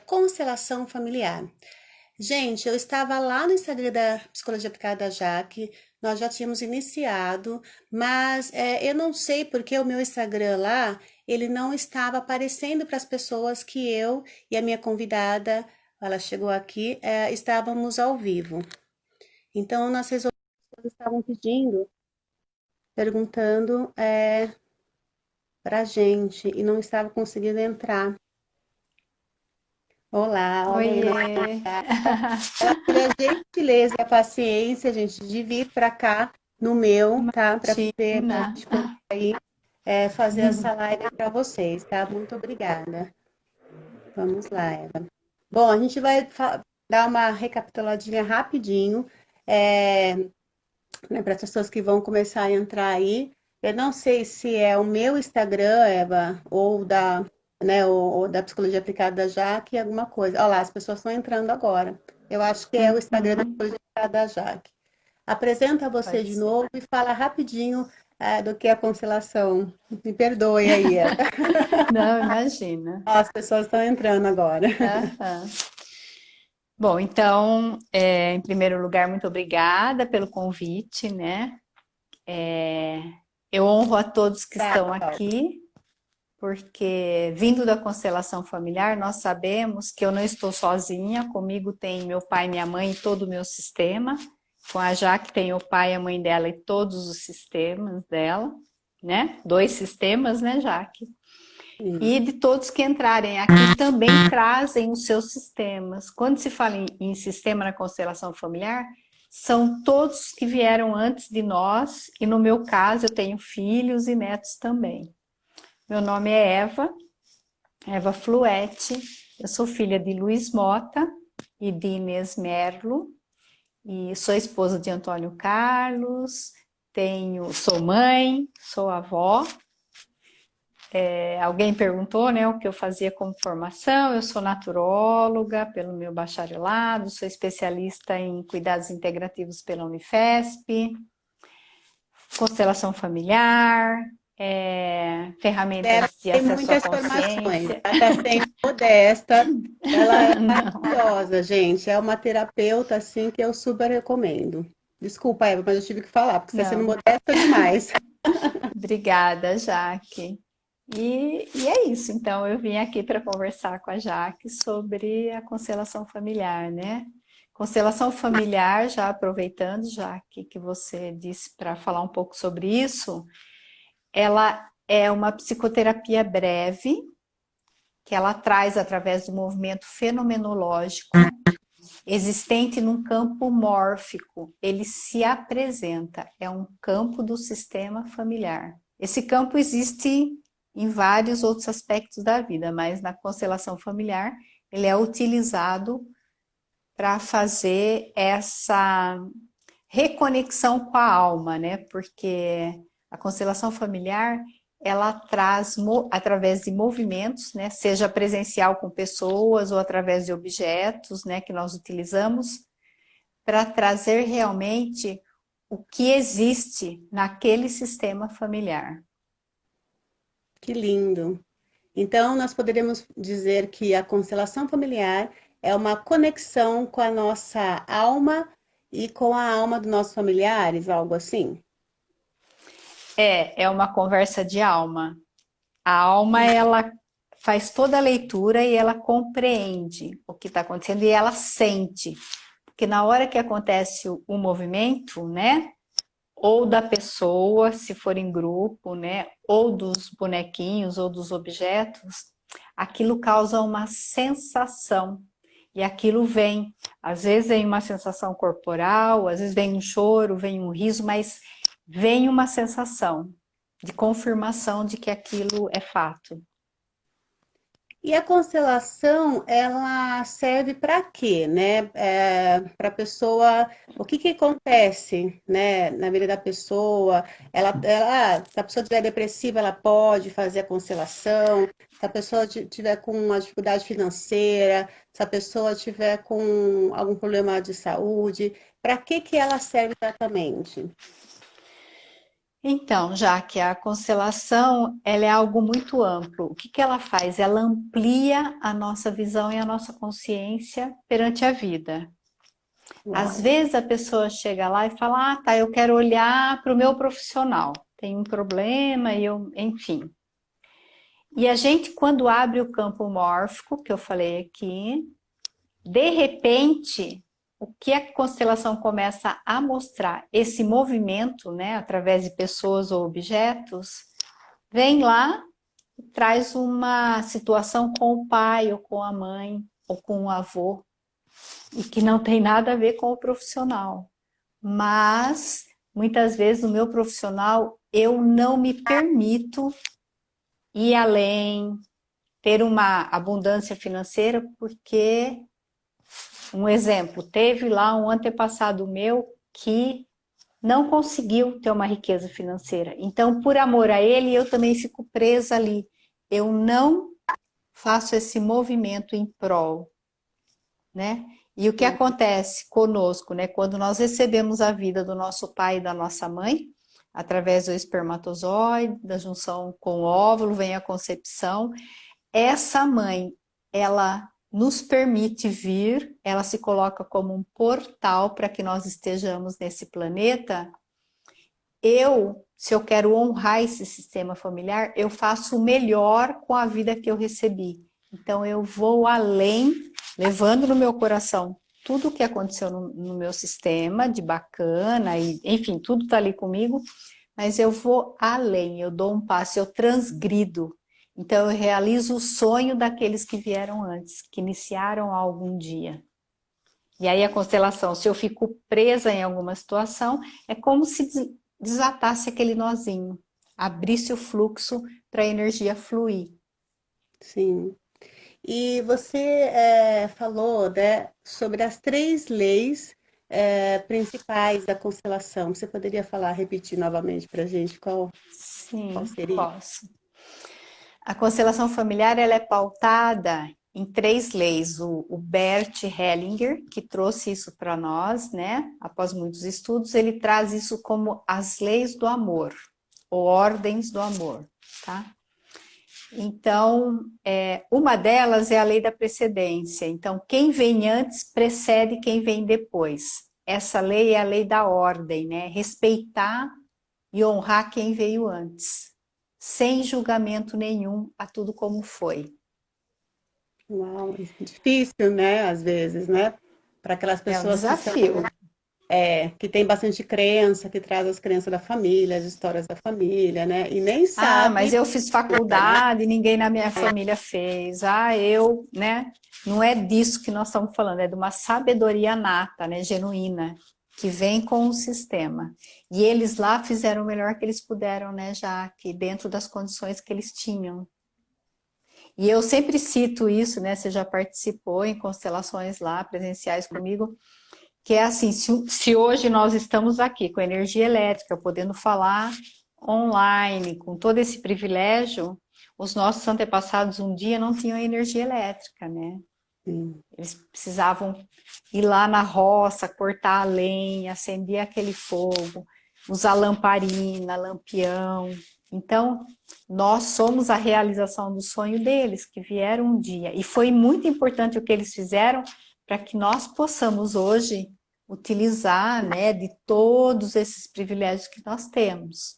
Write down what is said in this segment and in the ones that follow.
Constelação familiar. Gente, eu estava lá no Instagram da Psicologia Aplicada da Jaque, nós já tínhamos iniciado, mas eu não sei porque o meu Instagram lá, ele não estava aparecendo para as pessoas que eu e a minha convidada, ela chegou aqui, estávamos ao vivo. Então, nós resolvemos, eles estavam pedindo, perguntando para a gente e não estava conseguindo entrar. Olá, olha aí. Oiê! Ela teve a gentileza e a paciência, gente, de vir para cá no meu, tá? Para poder Imagina! a gente poder aí, fazer essa live para vocês, tá? Muito obrigada. Vamos lá, Eva. Bom, a gente vai dar uma recapituladinha rapidinho, é, né, para as pessoas que vão começar a entrar aí. Eu não sei se é o meu Instagram, Eva, ou da, né, ou da Psicologia Aplicada da Jaque, alguma coisa. Olha lá, as pessoas estão entrando agora. Eu acho que é o Instagram da Uhum, Psicologia Aplicada da Jaque. Apresenta você pode de ser. novo e fala rapidinho, do que é a constelação. Me perdoe aí, Eva. Não, imagina. Ó, as pessoas estão entrando agora. Aham. Bom, então, em primeiro lugar, muito obrigada pelo convite, né? Eu honro a todos que Tá, estão Paulo. aqui, porque vindo da constelação familiar, nós sabemos que eu não estou sozinha, comigo tem meu pai, minha mãe e todo o meu sistema. Com a Jaque tem o pai, a mãe dela e todos os sistemas dela, né? Dois sistemas, né, Jaque? E de todos que entrarem aqui também trazem os seus sistemas. Quando se fala em sistema na constelação familiar, são todos que vieram antes de nós, e no meu caso eu tenho filhos e netos também. Meu nome é Eva, Eva Fluete, eu sou filha de Luiz Mota e de Inês Merlo, e sou esposa de Antônio Carlos, sou mãe, sou avó. Alguém perguntou, né, o que eu fazia como formação. Eu sou naturóloga pelo meu bacharelado, sou especialista em cuidados integrativos pela Unifesp, constelação familiar, Ela ferramentas de tem acesso à muitas formações, consciência. ela está sendo modesta, ela é Não, maravilhosa, gente. É uma terapeuta assim que eu super recomendo. Desculpa, Eva, mas eu tive que falar, porque você está sendo não. modesta demais. Obrigada, Jaque. E é isso, então eu vim aqui para conversar com a Jaque sobre a constelação familiar, né? Constelação familiar, já aproveitando, Jaque, que você disse para falar um pouco sobre isso, ela é uma psicoterapia breve que ela traz através do movimento fenomenológico existente num campo mórfico. Ele se apresenta, é um campo do sistema familiar. Esse campo existe em vários outros aspectos da vida, mas na constelação familiar ele é utilizado para fazer essa reconexão com a alma, né? Porque a constelação familiar ela traz através de movimentos, né? Seja presencial com pessoas ou através de objetos, né? Que nós utilizamos para trazer realmente o que existe naquele sistema familiar. Que lindo. Então, nós poderíamos dizer que a constelação familiar é uma conexão com a nossa alma e com a alma dos nossos familiares, algo assim. É uma conversa de alma. A alma, ela faz toda a leitura e ela compreende o que está acontecendo e ela sente. Porque na hora que acontece o movimento, né? Ou da pessoa, se for em grupo, né? Ou dos bonequinhos ou dos objetos, aquilo causa uma sensação. E aquilo vem, às vezes vem uma sensação corporal, às vezes vem um choro, vem um riso, mas vem uma sensação de confirmação de que aquilo é fato. E a constelação, ela serve para quê, né? Para a pessoa, o que que acontece, né, na vida da pessoa? Se a pessoa estiver depressiva, ela pode fazer a constelação. Se a pessoa tiver com uma dificuldade financeira, se a pessoa tiver com algum problema de saúde, para que que ela serve exatamente? Então, já que a constelação, ela é algo muito amplo. O que que ela faz? Ela amplia a nossa visão e a nossa consciência perante a vida. Às Uau. vezes a pessoa chega lá e fala, ah, tá, eu quero olhar para o meu profissional. Tem um problema e eu, enfim. E a gente, quando abre o campo mórfico, que eu falei aqui, de repente, o que a constelação começa a mostrar? Esse movimento, né, através de pessoas ou objetos, vem lá e traz uma situação com o pai ou com a mãe ou com o avô e que não tem nada a ver com o profissional. Mas muitas vezes no meu profissional eu não me permito ir além, ter uma abundância financeira, porque, um exemplo, teve lá um antepassado meu que não conseguiu ter uma riqueza financeira. Então, por amor a ele, eu também fico presa ali. Eu não faço esse movimento em prol, né? E o que acontece conosco, né? Quando nós recebemos a vida do nosso pai e da nossa mãe, através do espermatozoide, da junção com o óvulo, vem a concepção. Essa mãe, ela nos permite vir, ela se coloca como um portal para que nós estejamos nesse planeta. Se eu quero honrar esse sistema familiar, eu faço o melhor com a vida que eu recebi. Então eu vou além, levando no meu coração tudo o que aconteceu no meu sistema de bacana, e enfim, tudo está ali comigo, mas eu vou além, eu dou um passo, eu transgrido. Então eu realizo o sonho daqueles que vieram antes, que iniciaram algum dia. E aí a constelação, se eu fico presa em alguma situação, é como se desatasse aquele nozinho, abrisse o fluxo para a energia fluir. Sim. E você falou, né, sobre as três leis principais da constelação. Você poderia falar, repetir novamente para a gente qual Sim, seria? posso. A constelação familiar ela é pautada em três leis. O Bert Hellinger, que trouxe isso para nós, né? Após muitos estudos, ele traz isso como as leis do amor, ou ordens do amor, tá? Então, uma delas é a lei da precedência. Então, quem vem antes precede quem vem depois. Essa lei é a lei da ordem, né? Respeitar e honrar quem veio antes, sem julgamento nenhum a tudo como foi. Uau, isso é difícil, né? Às vezes, né? Para aquelas É um pessoas desafio. que têm bastante crença, que traz as crenças da família, as histórias da família, né? E nem Ah, sabe, mas eu fiz faculdade e ninguém na minha família fez. Ah, eu, né? Não é disso que nós estamos falando, é de uma sabedoria nata, né? Genuína, que vem com o sistema. E eles lá fizeram o melhor que eles puderam, né? Já que dentro das condições que eles tinham. E eu sempre cito isso, né? Você já participou em constelações lá, presenciais comigo, que é assim, se hoje nós estamos aqui com energia elétrica, podendo falar online, com todo esse privilégio, os nossos antepassados um dia não tinham energia elétrica, né? sim, Eles precisavam ir lá na roça, cortar a lenha, acender aquele fogo, usar lamparina, lampião. Então, nós somos a realização do sonho deles, que vieram um dia. E foi muito importante o que eles fizeram para que nós possamos hoje utilizar, né, de todos esses privilégios que nós temos.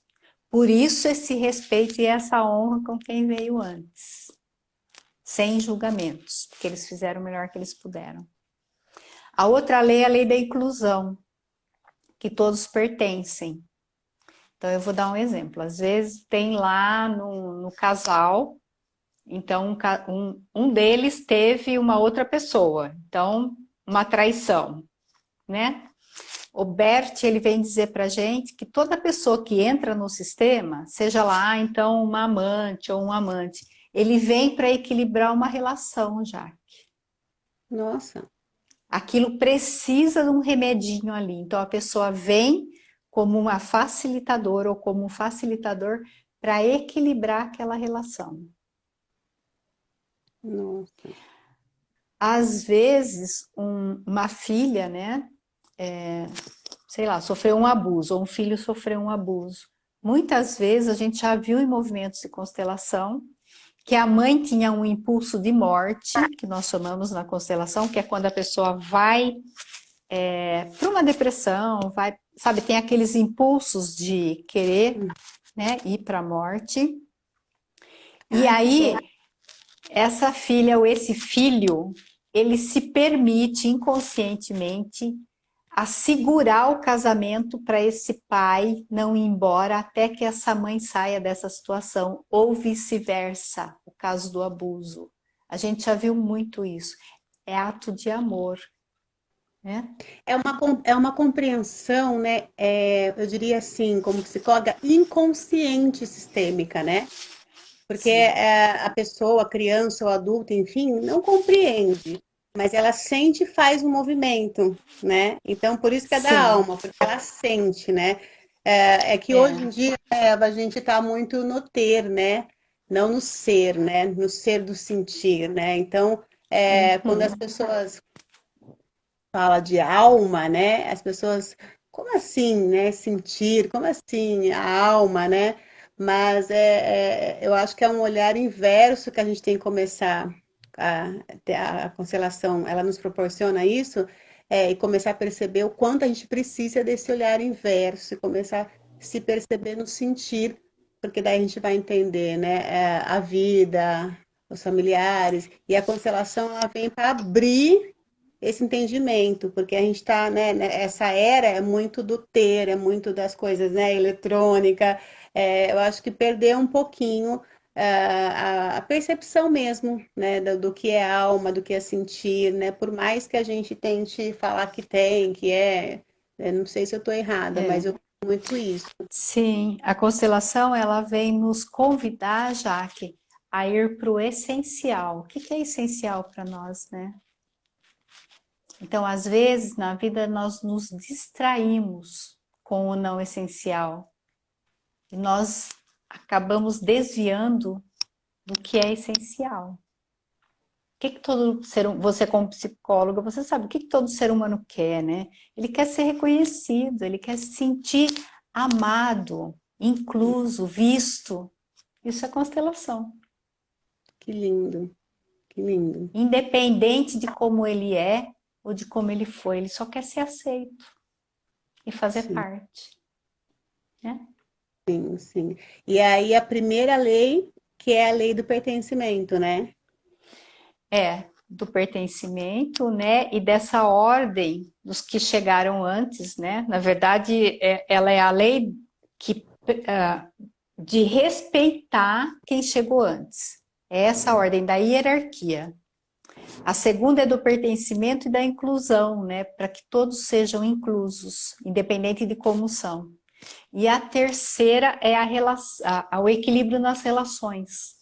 Por isso esse respeito e essa honra com quem veio antes, sem julgamentos, porque eles fizeram o melhor que eles puderam. A outra lei é a lei da inclusão, que todos pertencem. Então eu vou dar um exemplo. Às vezes tem lá no casal, então um deles teve uma outra pessoa, então uma traição, né? O Bert, ele vem dizer pra gente que toda pessoa que entra no sistema, seja lá então uma amante ou um amante, ele vem para equilibrar uma relação já. nossa, Aquilo precisa de um remedinho ali. Então a pessoa vem como uma facilitadora ou como um facilitador para equilibrar aquela relação. nossa, Às vezes, uma filha, né, sei lá, sofreu um abuso, ou um filho sofreu um abuso. muitas vezes a gente já viu em movimentos de constelação que a mãe tinha um impulso de morte, que nós chamamos na constelação, que é quando a pessoa vai para uma depressão, vai, sabe, tem aqueles impulsos de querer, né, ir para a morte. E aí, essa filha ou esse filho, ele se permite inconscientemente assegurar o casamento para esse pai não ir embora até que essa mãe saia dessa situação, ou vice-versa, o caso do abuso. A gente já viu muito isso. É ato de amor, né? É uma compreensão, né? Eu diria assim, como psicóloga, inconsciente sistêmica, né? Porque Sim, a pessoa, a criança ou adulto, enfim, não compreende, mas ela sente e faz um movimento, né? Então, por isso que é da sim, alma, porque ela sente, né? É que hoje em é. dia a gente está muito no ter, né? Não no ser, né? No ser do sentir, né? Então, quando as Uhum. pessoas falam de alma, né? As pessoas, como assim, né? Sentir, como assim a alma, né? Mas eu acho que é um olhar inverso que a gente tem que começar a ter a constelação, ela nos proporciona isso, e começar a perceber o quanto a gente precisa desse olhar inverso, e começar a se perceber no sentir, porque daí a gente vai entender, né, a vida, os familiares, e a constelação ela vem para abrir esse entendimento, porque a gente está, essa era é muito do ter, é muito das coisas, né, eletrônica, eu acho que perdeu um pouquinho a percepção mesmo, né, do que é alma, do que é sentir, né, por mais que a gente tente falar que tem, não sei se eu estou errada, mas É. eu tenho muito isso. Sim, a constelação ela vem nos convidar, Jaque, a ir para o essencial. O que que é essencial para nós, né? Então, às vezes, na vida, nós nos distraímos com o não essencial e nós acabamos desviando do que é essencial. O que que todo ser humano, você como psicóloga, você sabe o que que todo ser humano quer, né? Ele quer ser reconhecido, ele quer se sentir amado, incluso, visto. Isso é constelação. Que lindo, que lindo. Independente de como ele é ou de como ele foi, ele só quer ser aceito e fazer Sim, parte, né? sim, sim. E aí a primeira lei, que é a lei do pertencimento, né? É, do pertencimento, né? E dessa ordem dos que chegaram antes, né? Na verdade, ela é a lei que, de respeitar quem chegou antes. É essa ordem da hierarquia. A segunda é do pertencimento e da inclusão, né? Para que todos sejam inclusos, independente de como são. E a terceira é o equilíbrio nas relações.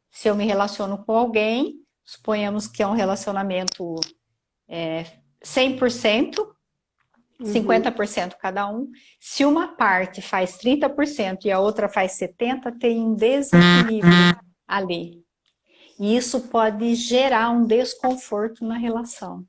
Se eu me relaciono com alguém, suponhamos que é um relacionamento 100%, Uhum. 50% cada um. Se uma parte faz 30% e a outra faz 70%, tem um desequilíbrio ali. E isso pode gerar um desconforto na relação.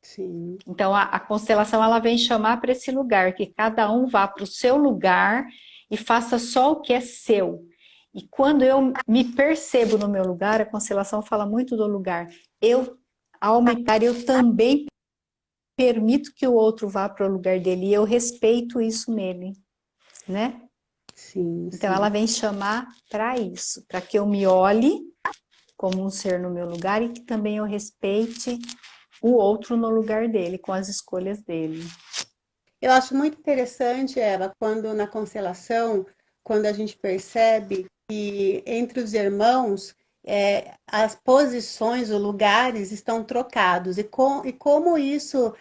Sim, Então, a constelação ela vem chamar para esse lugar, que cada um vá para o seu lugar e faça só o que é seu. E quando eu me percebo no meu lugar, a constelação fala muito do lugar. Ao me parar, eu também permito que o outro vá para o lugar dele e eu respeito isso nele, né? sim, Então, ela sim. vem chamar para isso, para que eu me olhe como um ser no meu lugar e que também eu respeite o outro no lugar dele, com as escolhas dele. Eu acho muito interessante, Eva, quando na constelação, quando a gente percebe que entre os irmãos, as posições, os lugares estão trocados e como isso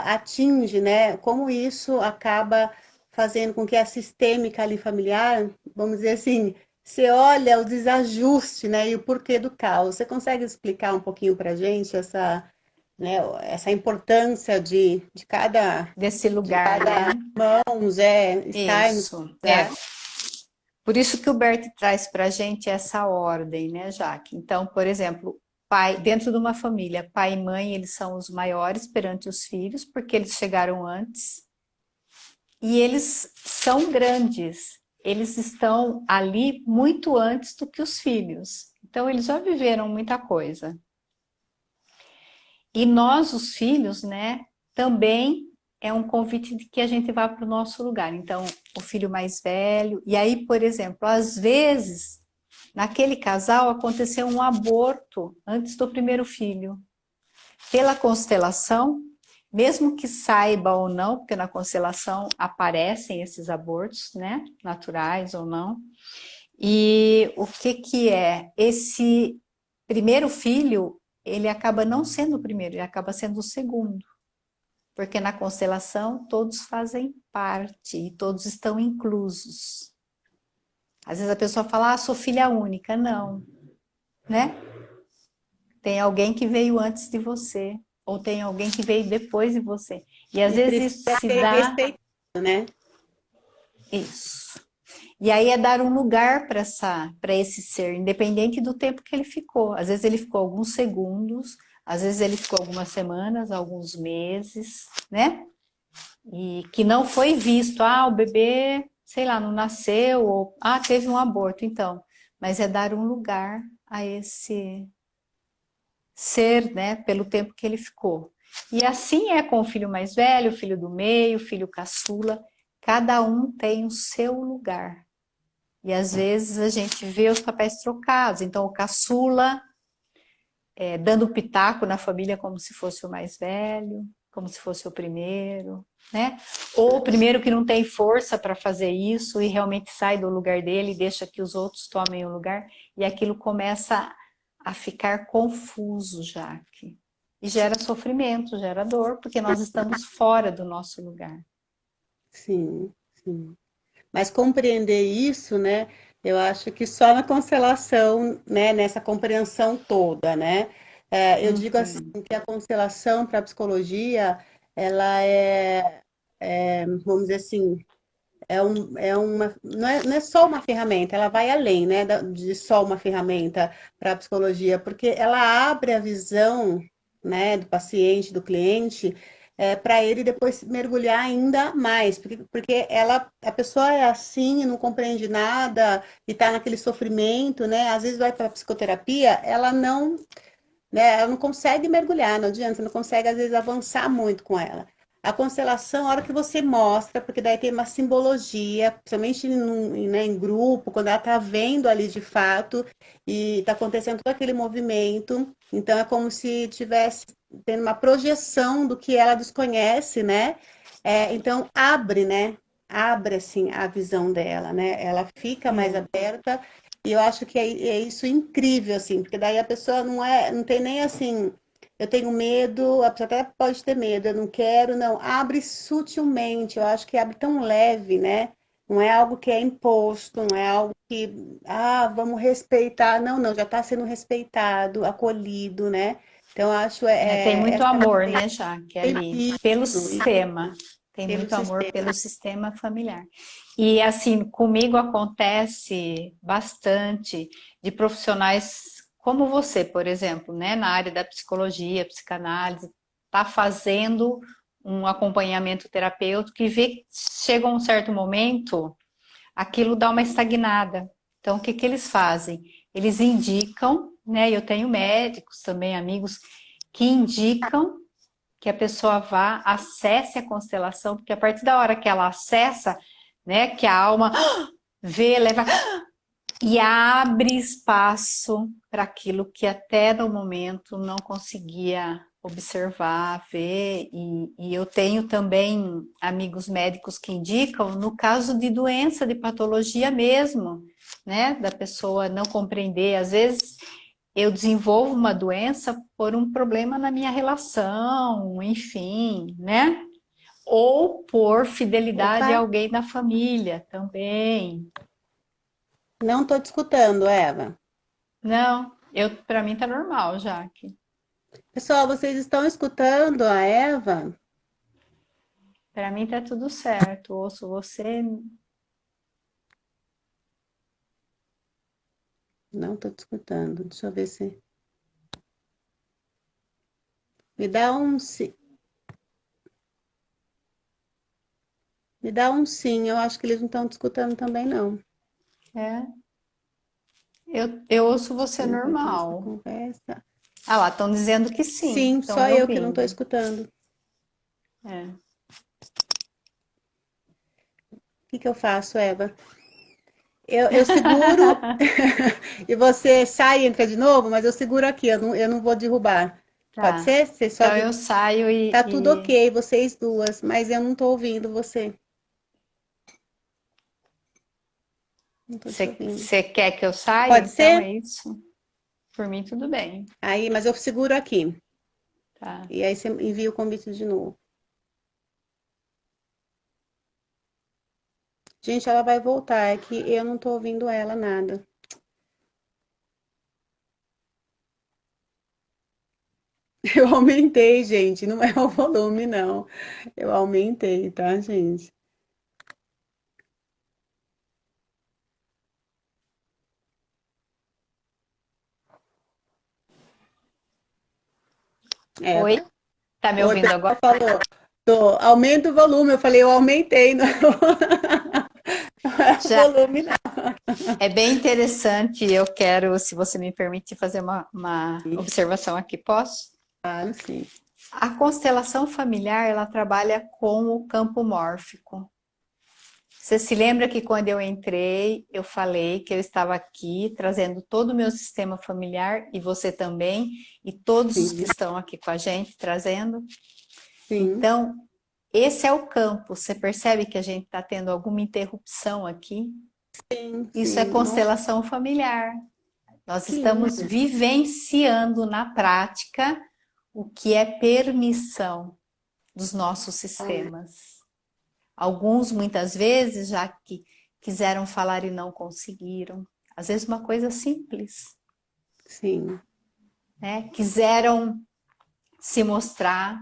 atinge, né? Como isso acaba fazendo com que a sistêmica ali familiar, vamos dizer assim, você olha o desajuste, né? E o porquê do caos. Você consegue explicar um pouquinho para a gente né, essa importância Desse de lugar, cada né? irmãos estar no Isso, lugar. Por isso que o Bert traz para a gente essa ordem, né, Jaque? Então, por exemplo, pai, dentro de uma família, pai e mãe, eles são os maiores perante os filhos, porque eles chegaram antes. E eles são grandes. Eles estão ali muito antes do que os filhos. Então, eles já viveram muita coisa. E nós, os filhos, né, também é um convite de que a gente vá para o nosso lugar. Então, o filho mais velho. E aí, por exemplo, às vezes, naquele casal aconteceu um aborto antes do primeiro filho. Pela constelação, mesmo que saiba ou não, porque na constelação aparecem esses abortos, né, naturais ou não. E o que que é? Esse primeiro filho, ele acaba não sendo o primeiro, ele acaba sendo o segundo. Porque na constelação todos fazem parte e todos estão inclusos. Às vezes a pessoa fala, ah, sou filha única. Não, né? Tem alguém que veio antes de você, ou tem alguém que veio depois de você. E às E vezes precisa isso se ser dá respeitado, né? isso. E aí é dar um lugar para esse ser, independente do tempo que ele ficou. Às vezes ele ficou alguns segundos, às vezes ele ficou algumas semanas, alguns meses, né? E que não foi visto, ah, o bebê, sei lá, não nasceu, ou ah, teve um aborto, então. Mas é dar um lugar a esse ser, né, pelo tempo que ele ficou. E assim é com o filho mais velho, o filho do meio, o filho caçula, cada um tem o seu lugar. E às vezes a gente vê os papéis trocados, então o caçula dando pitaco na família como se fosse o mais velho, como se fosse o primeiro, né? Ou o primeiro que não tem força para fazer isso e realmente sai do lugar dele e deixa que os outros tomem o lugar, e aquilo começa a ficar confuso, Jaque. E gera sofrimento, gera dor, porque nós estamos fora do nosso lugar. Sim, sim. Mas compreender isso, né? Eu acho que só na constelação, né? Nessa compreensão toda, né? Eu digo assim Uhum. que a constelação para a psicologia, ela vamos dizer assim, não é só uma ferramenta, ela vai além, né? De só uma ferramenta para a psicologia, porque ela abre a visão, né? Do paciente, do cliente para ele depois mergulhar ainda mais, porque a pessoa é assim, não compreende nada e está naquele sofrimento, né? Às vezes vai para a psicoterapia, ela não consegue mergulhar, não adianta, você não consegue às vezes avançar muito com ela. A constelação, a hora que você mostra, porque daí tem uma simbologia, principalmente né, em grupo, quando ela está vendo ali de fato e está acontecendo todo aquele movimento, então é como se tivesse tendo uma projeção do que ela desconhece, né? Então abre, né? Abre assim a visão dela, né? Ela fica mais É. aberta e eu acho que é isso incrível, assim, porque daí a pessoa não tem nem assim, eu tenho medo, a pessoa até pode ter medo, eu não quero, não. Abre sutilmente, eu acho que abre tão leve, né? Não é algo que é imposto, não é algo que, vamos respeitar. Não, não, já está sendo respeitado, acolhido, né? Então, eu acho Tem muito essa amor, né, Jaque, ali, pelo isso, sistema. Tem pelo muito amor sistema. pelo sistema familiar. E assim, comigo acontece bastante de profissionais como você, por exemplo, né, na área da psicologia, psicanálise, tá fazendo um acompanhamento terapêutico e vê que chega um certo momento, aquilo dá uma estagnada. Então, o que que eles fazem? Eles indicam, né? Eu tenho médicos também, amigos, que indicam que a pessoa vá, acesse a constelação, porque a partir da hora que ela acessa, né, que a alma vê, leva e abre espaço para aquilo que até no momento não conseguia observar, ver, e eu tenho também amigos médicos que indicam no caso de doença, de patologia mesmo, né, da pessoa não compreender, às vezes eu desenvolvo uma doença por um problema na minha relação, enfim, né? Ou por fidelidade a Opa, alguém da família também. não estou te escutando, Eva. Não, para mim tá normal, Jaque. Pessoal, vocês estão escutando a Eva? Para mim tá tudo certo. Ouço você. Não estou te escutando. Deixa eu ver se. Me dá um. Me dá um sim, eu acho que eles não estão te escutando também, não. É, eu ouço você Não pode ter essa normal. conversa. Ah lá, estão dizendo que sim, que Sim, estão só me eu que não estou ouvindo. escutando. É. O que que eu faço, Eva? Eu seguro e você sai e entra de novo, mas eu seguro aqui, eu não vou derrubar. Pode Tá. ser? Você só Então eu saio tá tudo ok, vocês duas, mas eu não tô ouvindo você. Não tô te ouvindo. você quer que eu saia? Pode Então ser? é isso. Por mim, tudo bem. Aí, mas eu seguro aqui. Tá. E aí você envia o convite de novo. Gente, ela vai voltar, é que eu não tô ouvindo ela nada. Eu aumentei, gente, não é o volume, não. Eu aumentei, tá, gente? Oi? Eva. Tá me Oi, ouvindo pessoal agora? falou. Aumenta o volume. Eu falei, eu aumentei, não, não é o Já volume, não. é bem interessante. Eu quero, se você me permitir, fazer uma observação aqui. Posso? Claro, sim. A constelação familiar, ela trabalha com o campo mórfico. Você se lembra que quando eu entrei, eu falei que eu estava aqui trazendo todo o meu sistema familiar e você também, e todos os que Sim, estão aqui com a gente trazendo? sim, Então, esse é o campo. Você percebe que a gente está tendo alguma interrupção aqui? sim, Isso é sim. Nossa, constelação familiar. Nós que estamos lindo. vivenciando na prática o que é permissão dos nossos sistemas. Alguns, muitas vezes, já que quiseram falar e não conseguiram. Às vezes, uma coisa simples, Sim, né? Quiseram se mostrar,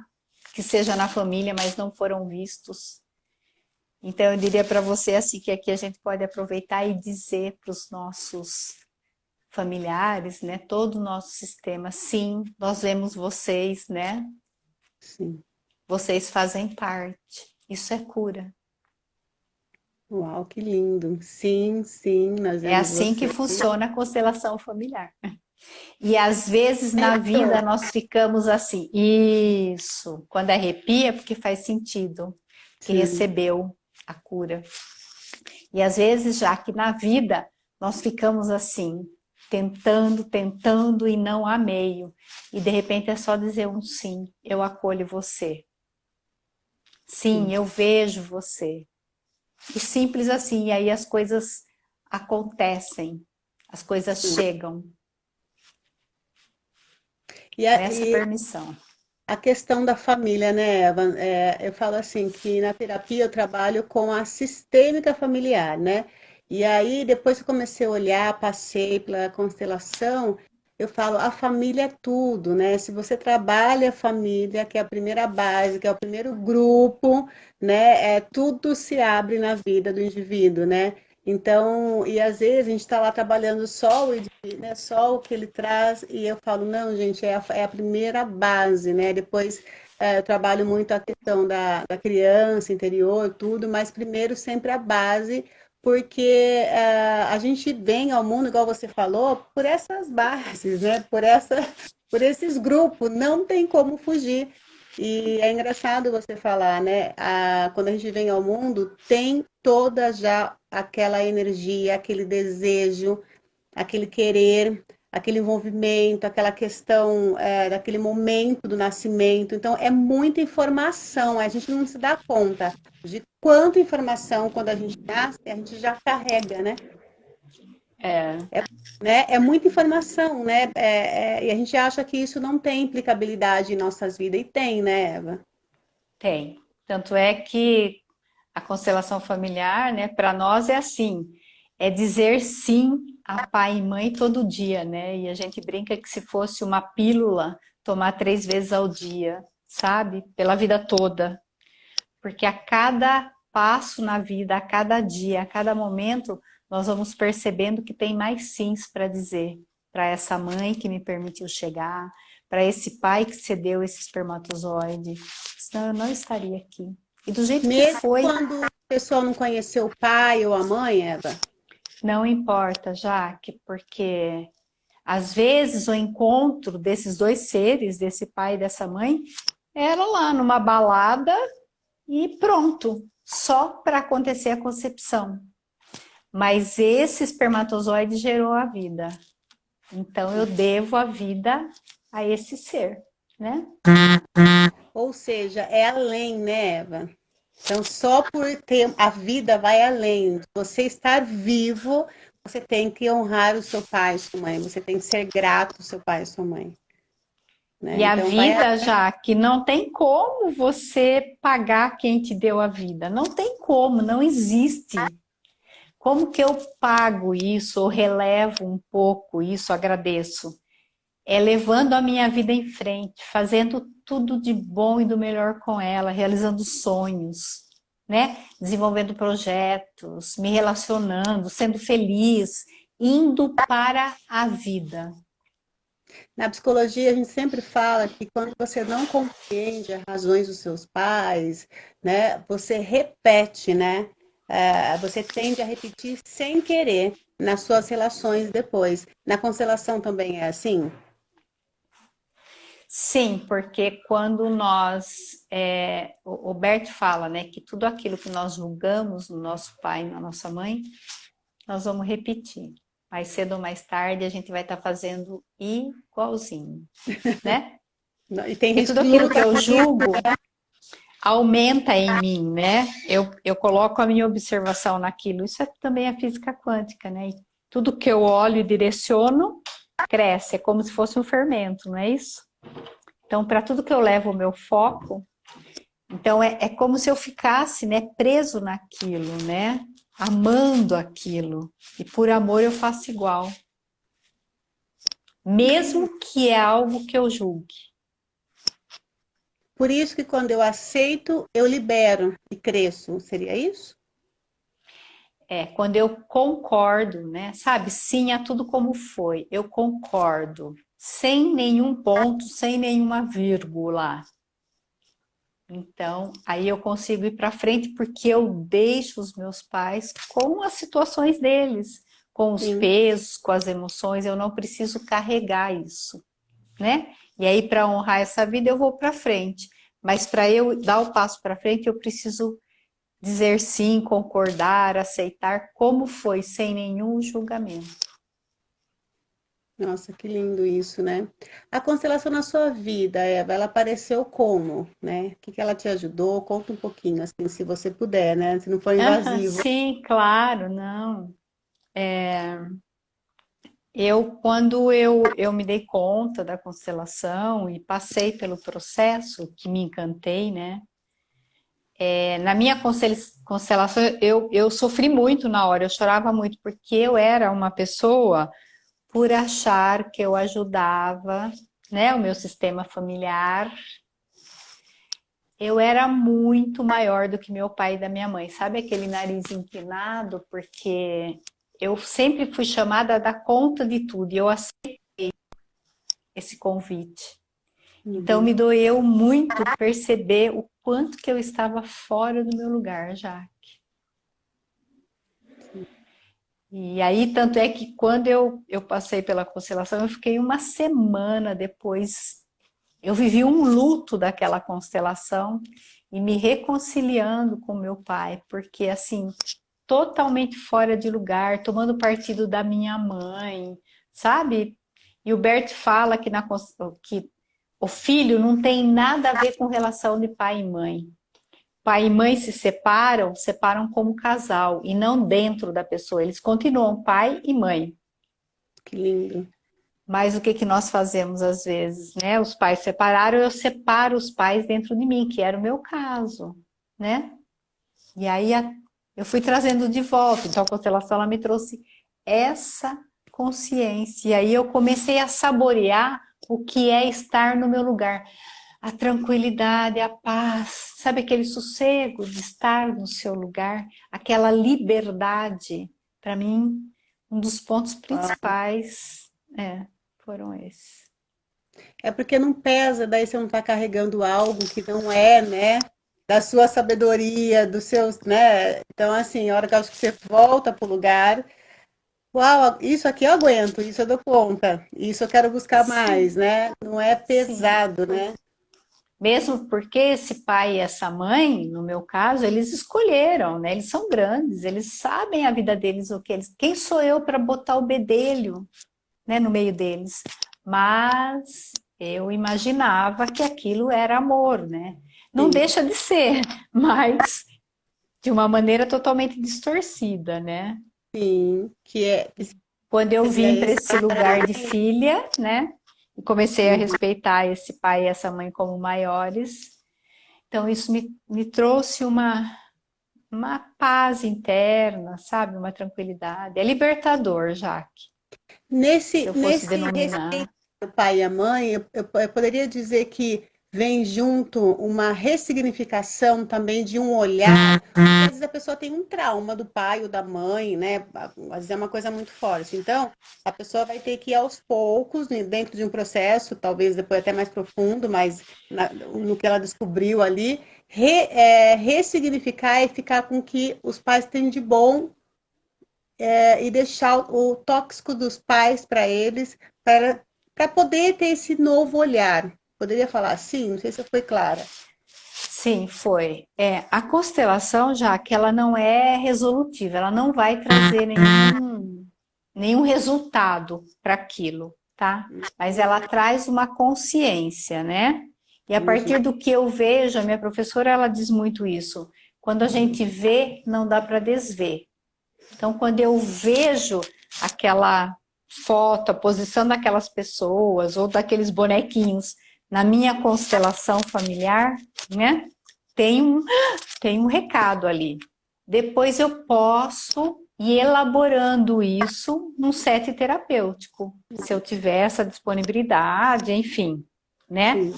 que seja na família, mas não foram vistos. Então, eu diria para você assim que aqui a gente pode aproveitar e dizer para os nossos familiares, né, todo o nosso sistema, sim, nós vemos vocês, né? sim. Vocês fazem parte. Isso é cura. Uau, que lindo. Sim, sim, nós É vemos assim que você. funciona a constelação familiar. E às vezes na Então, vida nós ficamos assim, isso, quando arrepia, porque faz sentido, que sim, recebeu a cura. E às vezes, já que na vida nós ficamos assim, tentando, tentando e não a meio. E de repente é só dizer um sim, eu acolho você. Sim, sim, eu vejo você. E simples assim, e aí as coisas acontecem, as coisas sim. chegam nessa E permissão. a questão da família, né, Eva? Eu falo assim que na terapia eu trabalho com a sistêmica familiar, né? E aí, depois que eu comecei a olhar, passei pela constelação, eu falo, a família é tudo, né? Se você trabalha a família, que é a primeira base, que é o primeiro grupo, né? Tudo se abre na vida do indivíduo, né? Então, e às vezes a gente está lá trabalhando só o né, só o que ele traz, e eu falo, não, gente, é a primeira base, né? Depois eu trabalho muito a questão da criança interior, tudo, mas primeiro sempre a base, porque a gente vem ao mundo, igual você falou, por essas bases, né? Por esses grupos, não tem como fugir. E é engraçado você falar, né? Quando a gente vem ao mundo, tem toda já aquela energia, aquele desejo, aquele querer, aquele envolvimento, aquela questão daquele momento do nascimento. Então, é muita informação, a gente não se dá conta de quanta informação, quando a gente nasce, a gente já carrega, né? É, É muita informação, né? E a gente acha que isso não tem implicabilidade em nossas vidas, e tem, né, Eva? tem. Tanto é que a constelação familiar, né, para nós é assim, é dizer sim a pai e mãe todo dia, né? E a gente brinca que se fosse uma pílula, tomar 3 vezes ao dia, sabe? Pela vida toda. Porque a cada passo na vida, a cada dia, a cada momento, nós vamos percebendo que tem mais sims para dizer. Para essa mãe que me permitiu chegar, para esse pai que cedeu esse espermatozoide. Senão eu não estaria aqui. E do jeito que Mesmo foi, quando a pessoa não conheceu o pai ou a mãe, Eva? não importa, Jaque, porque às vezes o encontro desses dois seres, desse pai e dessa mãe, era lá numa balada e pronto, só para acontecer a concepção. Mas esse espermatozoide gerou a vida. Então eu devo a vida a esse ser, né? Ou seja, é além, né, Eva? Então, só por ter a vida vai além. Você estar vivo, você tem que honrar o seu pai e sua mãe. Você tem que ser grato ao seu pai e sua mãe, né? E a Então, vai. vida, já que não tem como você pagar quem te deu a vida. Não tem como, não existe. Como que eu pago isso, ou relevo um pouco isso, agradeço? É levando a minha vida em frente, fazendo tudo de bom e do melhor com ela, realizando sonhos, né? Desenvolvendo projetos, me relacionando, sendo feliz, indo para a vida. Na psicologia, a gente sempre fala que quando você não compreende as razões dos seus pais, né, você repete, né? Você tende a repetir sem querer nas suas relações depois. Na constelação também é assim? Sim, porque quando nós, o Bert fala, né, que tudo aquilo que nós julgamos no nosso pai e na nossa mãe, nós vamos repetir. Mais cedo ou mais tarde a gente vai estar fazendo igualzinho, né? E tem Porque risco tudo de aquilo que lutar. eu julgo aumenta em mim, né? Eu coloco a minha observação naquilo. Isso também é física quântica, né? E tudo que eu olho e direciono cresce, é como se fosse um fermento, não é isso? Então, para tudo que eu levo o meu foco, então é como se eu ficasse, né, preso naquilo, né? Amando aquilo. E por amor eu faço igual. Mesmo que é algo que eu julgue. Por isso que quando eu aceito, eu libero e cresço. Seria isso? Quando eu concordo, né? Sabe, sim a tudo como foi. Eu concordo. Sem nenhum ponto, sem nenhuma vírgula. Então, aí eu consigo ir para frente porque eu deixo os meus pais com as situações deles, com os Sim. pesos, com as emoções, eu não preciso carregar isso, né? E aí, para honrar essa vida, eu vou para frente. Mas para eu dar o passo para frente, eu preciso dizer sim, concordar, aceitar como foi, sem nenhum julgamento. Nossa, que lindo isso, né? A constelação na sua vida, Eva, ela apareceu como, né? O que que ela te ajudou? Conta um pouquinho, assim, se você puder, né? Se não for Ah, invasivo. sim, claro, não. Quando eu me dei conta da constelação e passei pelo processo, que me encantei, né? Na minha constelação, eu sofri muito na hora, eu chorava muito, porque eu era uma pessoa, por achar que eu ajudava, né, o meu sistema familiar, eu era muito maior do que meu pai e da minha mãe. Sabe aquele nariz inclinado? Porque eu sempre fui chamada a dar conta de tudo e eu aceitei esse convite. Então Uhum. me doeu muito perceber o quanto que eu estava fora do meu lugar já. E aí, tanto é que quando eu passei pela constelação, eu fiquei uma semana depois. Eu vivi um luto daquela constelação e me reconciliando com meu pai, porque assim, totalmente fora de lugar, tomando partido da minha mãe, sabe? E o Bert fala que o filho não tem nada a ver com relação de pai e mãe. Pai e mãe se separam, separam como casal e não dentro da pessoa. Eles continuam pai e mãe. Que lindo. Mas o que que nós fazemos às vezes, né? Os pais separaram, eu separo os pais dentro de mim, que era o meu caso, né? E aí eu fui trazendo de volta. Então a constelação ela me trouxe essa consciência. E aí eu comecei a saborear o que é estar no meu lugar. A tranquilidade, a paz, sabe aquele sossego de estar no seu lugar, aquela liberdade. Para mim, um dos pontos principais foram esses. É porque não pesa, daí você não está carregando algo que não é, né? da sua sabedoria, dos seus, né? Então, assim, a hora que eu acho que você volta para o lugar, uau, isso aqui eu aguento, isso eu dou conta, isso eu quero buscar mais, Sim, né? Não é sim. pesado, né? Mesmo porque esse pai e essa mãe, no meu caso, eles escolheram, né? Eles são grandes, eles sabem a vida deles, o que eles. Quem sou eu para botar o bedelho, né, no meio deles? Mas eu imaginava que aquilo era amor, né? Não Sim, deixa de ser, mas de uma maneira totalmente distorcida, né? sim, que Quando eu seria vim para esse esse lugar de casamento. filha, né? E comecei a Uhum. respeitar esse pai e essa mãe como maiores, então isso me trouxe uma paz interna, sabe? Uma tranquilidade. É libertador, Jaque, se Nesse, eu fosse nesse denominar. respeito do pai e a mãe, eu poderia dizer que vem junto uma ressignificação também de um olhar. Porque às vezes a pessoa tem um trauma do pai ou da mãe, né? Às vezes é uma coisa muito forte. Então, a pessoa vai ter que ir aos poucos, né, dentro de um processo, talvez depois até mais profundo, mas no que ela descobriu ali, ressignificar e ficar com o que os pais têm de bom e deixar o tóxico dos pais para eles, para poder ter esse novo olhar. Poderia falar assim? Não sei se eu fui clara. Sim, foi. É, a constelação, já que ela não é resolutiva, ela não vai trazer nenhum resultado para aquilo, tá? Mas ela traz uma consciência, né? E a Entendi. partir do que eu vejo, a minha professora ela diz muito isso. Quando a gente vê, não dá para desver. Então, quando eu vejo aquela foto, a posição daquelas pessoas ou daqueles bonequinhos na minha constelação familiar, né? Tem um, tem um recado ali. Depois eu posso ir elaborando isso num set terapêutico, se eu tiver essa disponibilidade, enfim, né? Sim,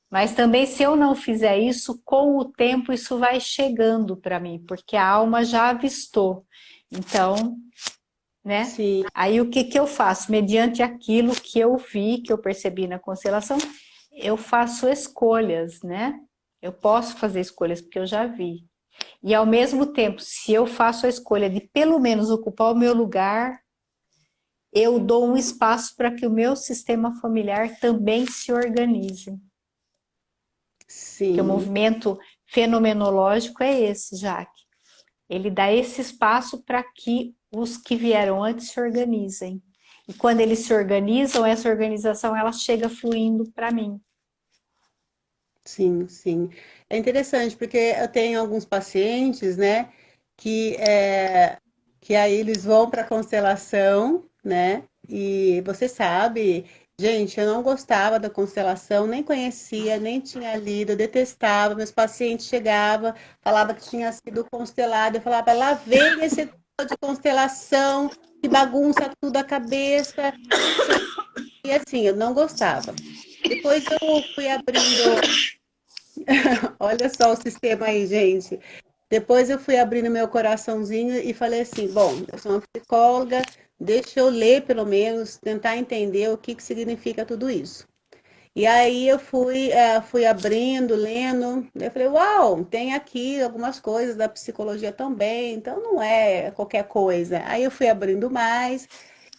Mas também se eu não fizer isso, com o tempo isso vai chegando para mim, porque a alma já avistou. Então, né? sim, Aí o que que eu faço? Mediante aquilo que eu vi, que eu percebi na constelação, eu faço escolhas, né? Eu posso fazer escolhas porque eu já vi. E ao mesmo tempo, se eu faço a escolha de pelo menos ocupar o meu lugar, eu dou um espaço para que o meu sistema familiar também se organize. Porque o sim, movimento fenomenológico é esse, Jaque. Ele dá esse espaço para que os que vieram antes se organizem. E quando eles se organizam, essa organização ela chega fluindo para mim. sim, sim. É interessante porque eu tenho alguns pacientes, né, que aí eles vão para a constelação, né? E você sabe, gente, eu não gostava da constelação, nem conhecia, nem tinha lido, eu detestava. Meus pacientes chegavam, falava que tinha sido constelado, eu falava, lá vem esse tal de constelação, que bagunça tudo a cabeça. E assim, eu não gostava. Depois eu fui abrindo, olha só o sistema aí, gente. Depois eu fui abrindo meu coraçãozinho e falei assim: bom, eu sou uma psicóloga, deixa eu ler pelo menos, tentar entender o que significa tudo isso. E aí eu fui abrindo, lendo, eu falei: uau, tem aqui algumas coisas da psicologia também, então não é qualquer coisa. Aí eu fui abrindo mais,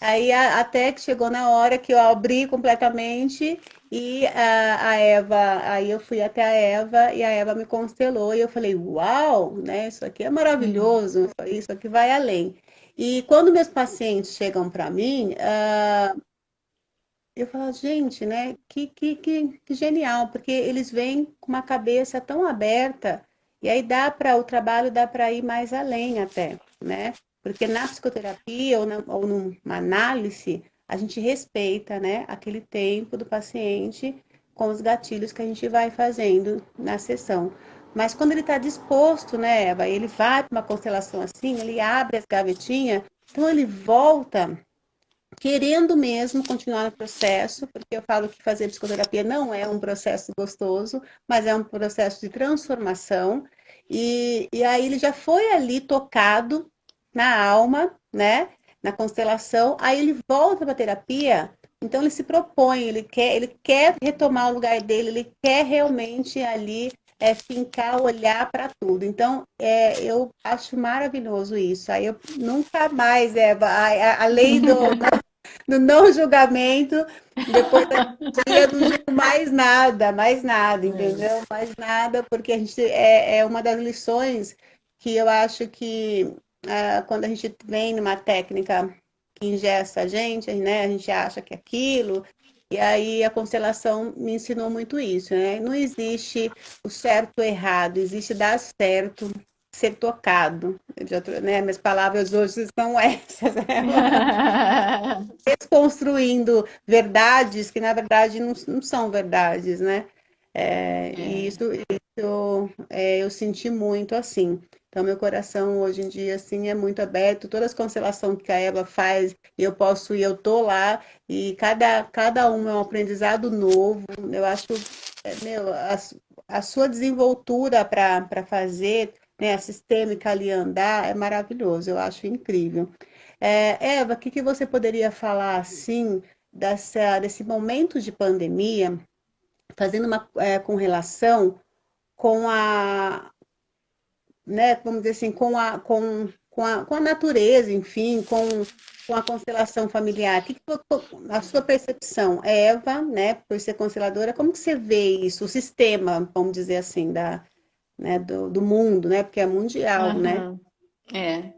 aí até que chegou na hora que eu abri completamente e a Eva, aí eu fui até a Eva e a Eva me constelou e eu falei, uau, né? Isso aqui é maravilhoso, isso aqui vai além. E quando meus pacientes chegam para mim, eu falo, gente, né? Que genial, porque eles vêm com uma cabeça tão aberta e aí dá para o trabalho dá para ir mais além até, né? Porque na psicoterapia ou numa análise, a gente respeita, né, aquele tempo do paciente com os gatilhos que a gente vai fazendo na sessão. Mas quando ele está disposto, né, Eva, ele vai para uma constelação assim, ele abre as gavetinhas, então ele volta querendo mesmo continuar no processo, porque eu falo que fazer psicoterapia não é um processo gostoso, mas é um processo de transformação. E aí ele já foi ali tocado na alma, né? Na constelação, aí ele volta para a terapia, então ele se propõe, ele quer retomar o lugar dele, ele quer realmente ali. fincar, olhar para tudo. Então, eu acho maravilhoso isso. Aí eu nunca mais, Eva, a lei do não julgamento, depois daquele dia eu não julgo mais nada, É. entendeu? Mais nada, porque a gente é uma das lições que eu acho que quando a gente vem numa técnica que ingessa a gente, né? A gente acha que é aquilo, e aí a constelação me ensinou muito isso, né? Não existe o certo ou errado, existe dar certo, ser tocado. Né? Minhas palavras hoje são essas, né? Desconstruindo verdades que na verdade não são verdades, né? E É. eu senti muito assim. Então, meu coração hoje em dia assim é muito aberto. Todas as constelações que a Eva faz, eu posso ir, eu tô lá, e cada uma é um aprendizado novo. Eu acho, meu, a sua desenvoltura para fazer, né, a sistêmica ali andar é maravilhoso, eu acho incrível. Eva, o que que você poderia falar assim desse momento de pandemia, fazendo uma com relação com a, né, vamos dizer assim, com a natureza, enfim, com a constelação familiar. A sua percepção, Eva, né, por ser consteladora, como que você vê isso, o sistema, vamos dizer assim, né, do mundo, né, porque é mundial, né? Aham. É.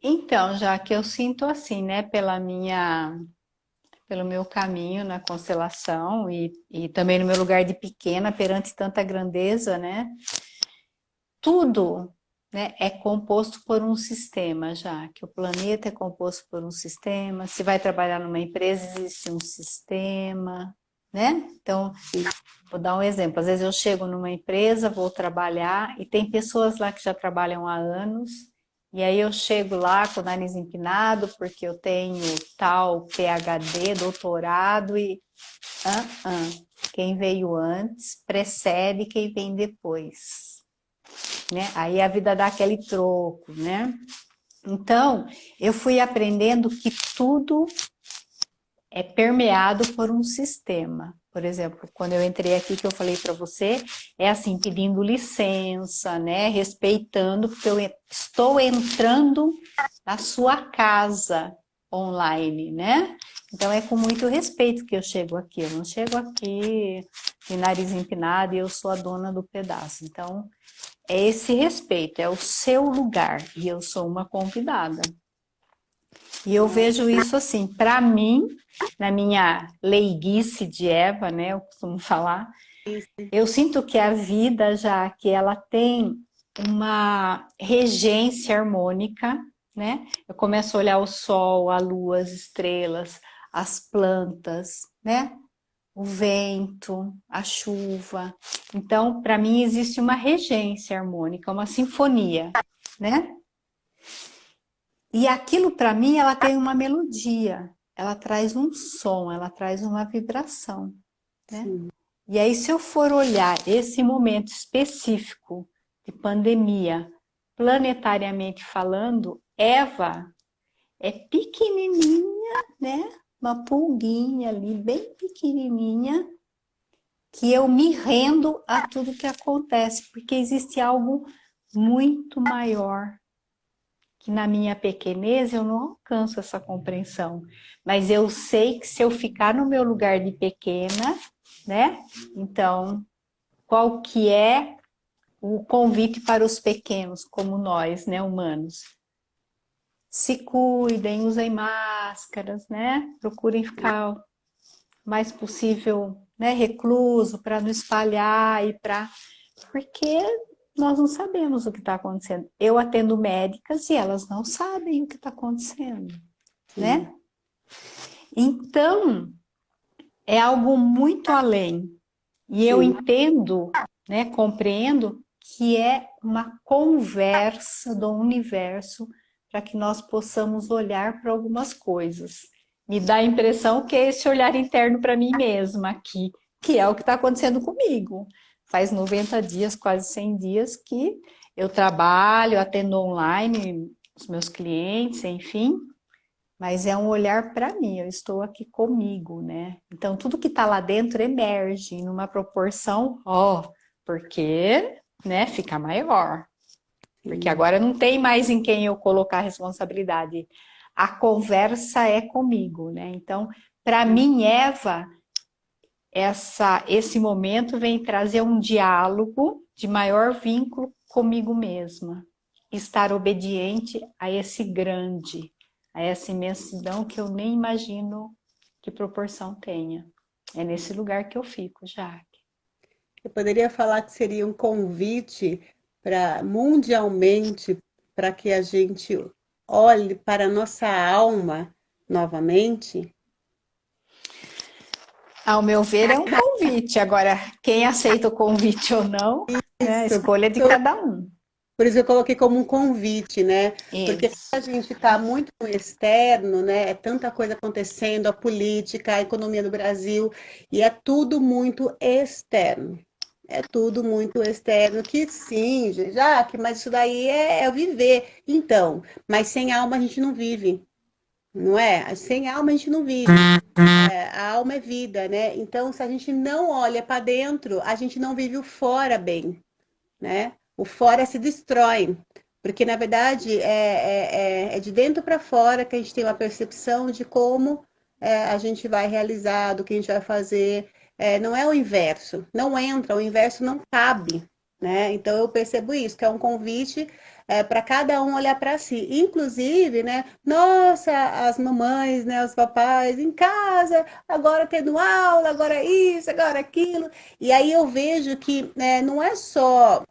Então, já que eu sinto assim, né, pelo meu caminho na constelação e também no meu lugar de pequena perante tanta grandeza, né? Tudo, né, é composto por um sistema, já que o planeta é composto por um sistema. Se vai trabalhar numa empresa, existe um sistema, né? Então, vou dar um exemplo. Às vezes eu chego numa empresa, vou trabalhar e tem pessoas lá que já trabalham há anos. E aí eu chego lá com o nariz empinado porque eu tenho tal PhD, doutorado e quem veio antes precede quem vem depois, né? Aí a vida dá aquele troco, né? Então, eu fui aprendendo que tudo é permeado por um sistema. Por exemplo, quando eu entrei aqui, que eu falei para você, é assim, pedindo licença, né? Respeitando, porque eu estou entrando na sua casa online, né? Então é com muito respeito que eu chego aqui. Eu não chego aqui de nariz empinado e eu sou a dona do pedaço. Então, é esse respeito, é o seu lugar e eu sou uma convidada. E eu vejo isso assim, para mim, na minha leiguice de Eva, né, eu costumo falar, eu sinto que a vida já que ela tem uma regência harmônica, né? Eu começo a olhar o sol, a lua, as estrelas, as plantas, né? O vento, a chuva. Então, para mim existe uma regência harmônica, uma sinfonia, né? E aquilo para mim ela tem uma melodia, ela traz um som, ela traz uma vibração, né? Sim, E aí se eu for olhar esse momento específico de pandemia, planetariamente falando, Eva é pequenininha, né? Uma pulguinha ali, bem pequenininha, que eu me rendo a tudo que acontece, porque existe algo muito maior que na minha pequenez eu não alcanço essa compreensão, mas eu sei que se eu ficar no meu lugar de pequena, né? Então, qual que é o convite para os pequenos, como nós, né, humanos? Se cuidem, usem máscaras, né? Procurem ficar o mais possível, né, recluso para não espalhar e para porque nós não sabemos o que está acontecendo. Eu atendo médicas e elas não sabem o que está acontecendo, sim, né? Então, é algo muito além. E eu sim. entendo, né, compreendo que é uma conversa do universo para que nós possamos olhar para algumas coisas. Me dá a impressão que é esse olhar interno para mim mesma aqui, que é o que está acontecendo comigo. Faz 90 dias, quase 100 dias que eu trabalho, atendo online os meus clientes, enfim, mas é um olhar para mim, eu estou aqui comigo, né? Então, tudo que está lá dentro emerge numa proporção, ó, porque, né, fica maior. Porque Sim. agora não tem mais em quem eu colocar a responsabilidade. A conversa é comigo, né? Então, para mim, Eva, esse momento vem trazer um diálogo de maior vínculo comigo mesma. Estar obediente a esse grande, a essa imensidão que eu nem imagino que proporção tenha. É nesse lugar que eu fico, Jaque. Eu poderia falar que seria um convite para mundialmente para que a gente olhe para a nossa alma novamente. Ao meu ver, é um convite. Agora, quem aceita o convite ou não, né? A Isso, escolha é de cada um. por isso eu coloquei como um convite, né? Porque Isso. a gente está muito no externo, né? É tanta coisa acontecendo, a política, a economia do Brasil, e é tudo muito externo. É tudo muito externo, que sim, Jaque, mas isso daí é o viver. Então, mas sem alma a gente não vive, não é? Sem alma a gente não vive. A alma é vida, né? Então, se a gente não olha para dentro, a gente não vive o fora bem, né? O fora se destrói, porque na verdade é de dentro para fora que a gente tem uma percepção de como a gente vai realizar, do que a gente vai fazer. Não é o inverso, não entra, o inverso não cabe, né? Então eu percebo isso, que é um convite para cada um olhar para si, inclusive, né? Nossa, as mamães, né? Os papais em casa, agora tendo aula, agora isso, agora aquilo. E aí eu vejo que não é só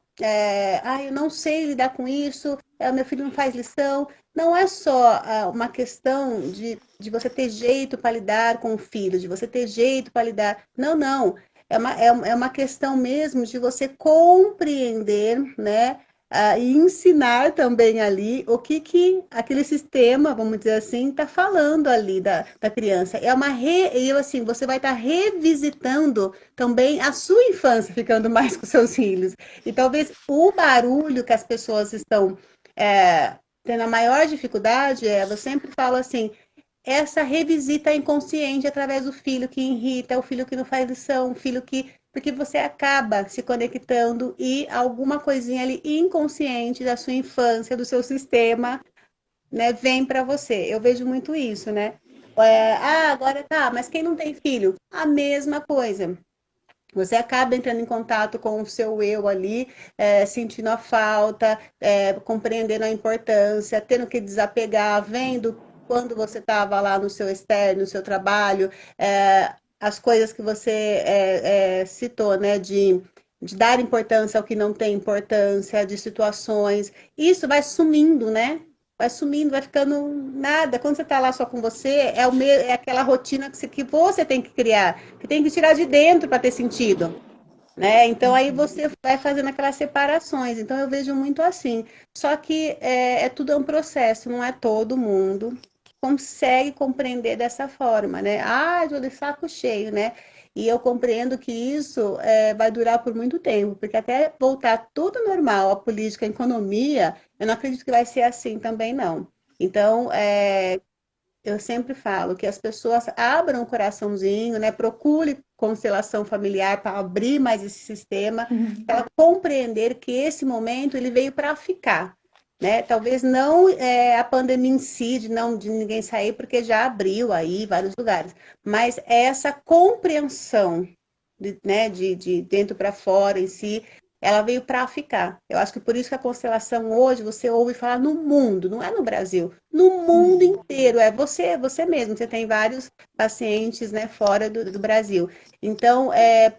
eu não sei lidar com isso, meu filho não faz lição. Não é só uma questão de você ter jeito para lidar com o filho, de você ter jeito para lidar. Não, não. É uma questão mesmo de você compreender, né? E ensinar também ali o que aquele sistema, vamos dizer assim, está falando ali da criança. Assim, você vai estar revisitando também a sua infância, ficando mais com seus filhos. E talvez o barulho que as pessoas estão tendo a maior dificuldade eu sempre falo assim, essa revisita inconsciente através do filho que irrita, o filho que não faz lição, o filho que. Porque você acaba se conectando e alguma coisinha ali inconsciente da sua infância, do seu sistema, né, vem para você. Eu vejo muito isso, né? Agora tá, mas quem não tem filho? A mesma coisa. Você acaba entrando em contato com o seu eu ali, sentindo a falta, compreendendo a importância, tendo que desapegar, vendo quando você estava lá no seu externo, no seu trabalho, as coisas que você citou, né, de dar importância ao que não tem importância, de situações, isso vai sumindo, né? Vai sumindo, vai ficando nada. Quando você está lá só com você, é aquela rotina que você tem que criar, que tem que tirar de dentro para ter sentido, né? Então aí você vai fazendo aquelas separações. Então eu vejo muito assim. Só que tudo é um processo, não é todo mundo que consegue compreender dessa forma, né? Eu de saco cheio, né? E eu compreendo que isso vai durar por muito tempo, porque até voltar tudo normal, a política, a economia, eu não acredito que vai ser assim também, não. Então, eu sempre falo que as pessoas abram o coraçãozinho, né? Procure constelação familiar para abrir mais esse sistema, para ela compreender que esse momento ele veio para ficar, né? Talvez não a pandemia em si, de ninguém sair, porque já abriu aí vários lugares, mas essa compreensão né, de dentro para fora em si, ela veio para ficar. Eu acho que por isso que a constelação hoje você ouve falar no mundo, não é no Brasil, no mundo inteiro. É você mesmo. Você tem vários pacientes, né, fora do Brasil. Então,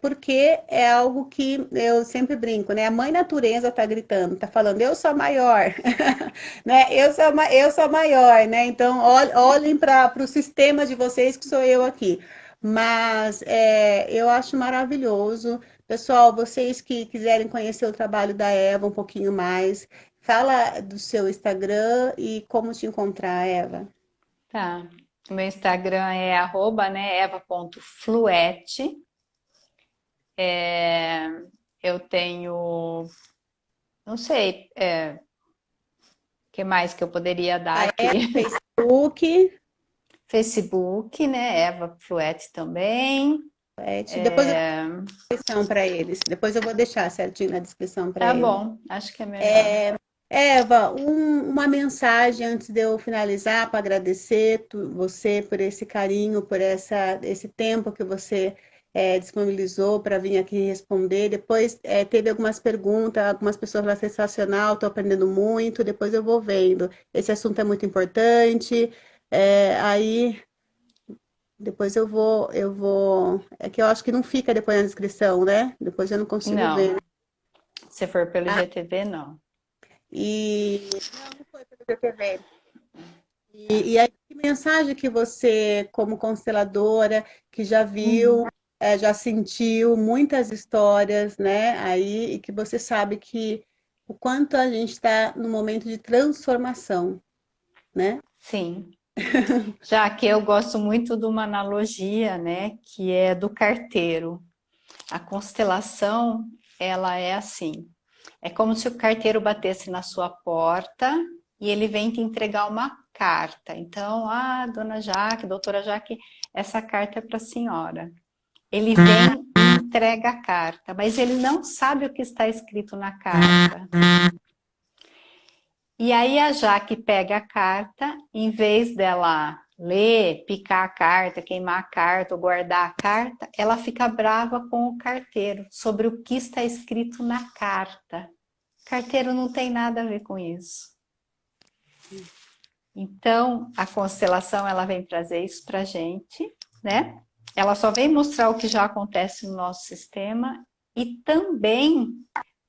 porque é algo que eu sempre brinco, né? A mãe natureza está gritando, está falando, eu sou maior, né? Eu sou maior, né? Então, olhem para o sistema de vocês que sou eu aqui. Mas eu acho maravilhoso. Pessoal, vocês que quiserem conhecer o trabalho da Eva um pouquinho mais, fala do seu Instagram e como te encontrar, Eva. Tá. O meu Instagram é arroba, né, eva.fluete. Eu tenho, não sei, o que mais que eu poderia dar aqui? Facebook, Facebook, né, Eva Fluete também. Depois eu dou a descrição para eles. Depois eu vou deixar certinho na descrição para Tá eles. bom, acho que é melhor. Eva, uma mensagem antes de eu finalizar para agradecer você por esse carinho, por esse tempo que você disponibilizou para vir aqui responder. Depois teve algumas perguntas, algumas pessoas lá sensacional, estou aprendendo muito. Depois eu vou vendo. Esse assunto é muito importante. Aí depois É que eu acho que não fica depois na descrição, né? Depois eu não consigo Não, ver. se for pelo GTV, não. E não foi pelo PPV. E aí, que mensagem que você, como consteladora, que já viu, Uhum. já sentiu muitas histórias, né? Aí, e que você sabe que o quanto a gente está no momento de transformação, né? Sim. Já que eu gosto muito de uma analogia, né, que é do carteiro. A constelação, ela é assim. É como se o carteiro batesse na sua porta e ele vem te entregar uma carta. Então, dona Jaque, doutora Jaque, essa carta é para a senhora. Ele vem e entrega a carta, mas ele não sabe o que está escrito na carta. E aí a Jaque pega a carta, em vez dela ler, picar a carta, queimar a carta ou guardar a carta, ela fica brava com o carteiro sobre o que está escrito na carta. O carteiro não tem nada a ver com isso. Então, a constelação ela vem trazer isso para a gente, né? Ela só vem mostrar o que já acontece no nosso sistema e também